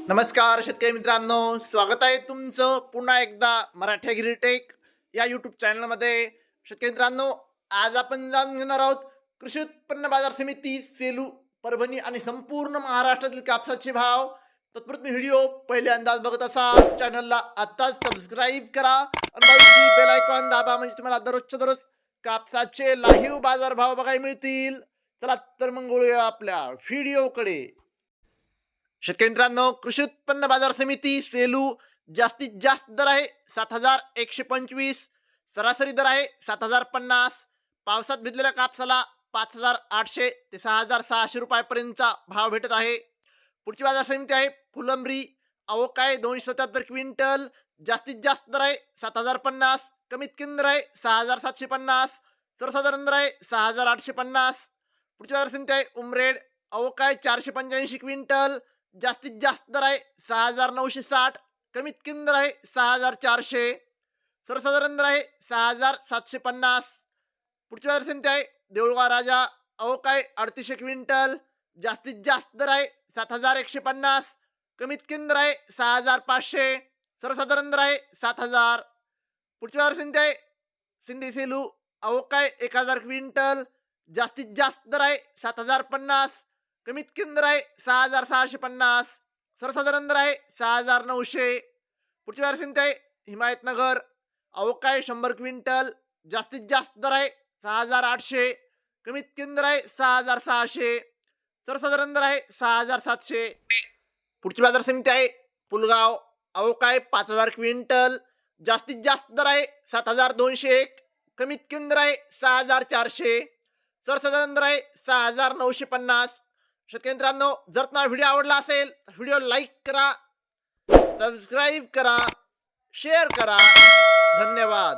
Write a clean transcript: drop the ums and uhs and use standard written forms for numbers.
नमस्कार शेतकरी मित्रांनो, स्वागत आहे तुमचं पुन्हा एकदा मराठी ॲग्रीटेक या यूट्यूब चॅनलमध्ये. शेतकरी मित्रांनो, आज आपण जाणून घेणार आहोत कृषी उत्पन्न बाजार समिती सेलू, परभणी आणि संपूर्ण महाराष्ट्रातील कापसाचे भाव. तत्पूर्वी व्हिडिओ पहिल्यांदाच बघत असाल चॅनलला आत्ताच सबस्क्राईब करा आणि बाजूची बेल आयकॉन दाबा, म्हणजे तुम्हाला दररोजच्या दररोज कापसाचे लाईव्ह बाजारभाव बघायला मिळतील. चला तर मग वळूया आपल्या व्हिडिओकडे. शेतकरी मित्रांनो, कृषी उत्पन्न बाजार समिती सेलू जास्तीत जास्त दर आहे 7,125, सरासरी दर आहे 7,050. पावसात भिजलेल्या कापसाला 5,800 ते 6,600 रुपयापर्यंतचा भाव भेटत आहे. पुढची बाजार समिती आहे फुलंब्री, अवकाय 277 क्विंटल, जास्तीत जास्त दर आहे 7,050, कमीत कमी दर आहे 6,750, सर्वसाधारण दर आहे 6,850. पुढची बाजार समिती आहे उमरेड, अवकाय 485 क्विंटल, जास्तीत जास्त दर आहे 6,960, कमीत कमी दर आहे 6,400, सर्वसाधारण दर आहे 6,750. पुढची बाजार समिती आहे देऊळगाव राजा, अवकाय 3800 क्विंटल, जास्तीत जास्त दर आहे 7,150, कमीत कमी दर आहे 6,500, सर्वसाधारण दर आहे 7,000. पुढची बाजार समिती आहे सिंधी सेलू, अवकाय 1,000 क्विंटल, जास्तीत जास्त दर आहे 7,050, कमीत कमी दर आहे 6,650, सर्वसाधारण दर आहे 6,900. पुढची बाजार समिती आहे हिमायतनगर, अवकाय 100 क्विंटल, जास्तीत जास्त दर आहे 6,800, कमीत कमी दर आहे 6,600, सर्वसाधारण दर आहे 6,700. पुढची बाजार समिती आहे पुलगाव, अवकाय 5,000 क्विंटल, जास्तीत जास्त दर आहे 7,201, कमीत कमी दर आहे 6,400, सर्वसाधारण दर आहे 6,950. शेतकरी मित्रांनो, जर तुम्हाला व्हिडिओ आवडला असेल तर व्हिडिओ लाईक करा, सबस्क्राईब करा, शेअर करा. धन्यवाद.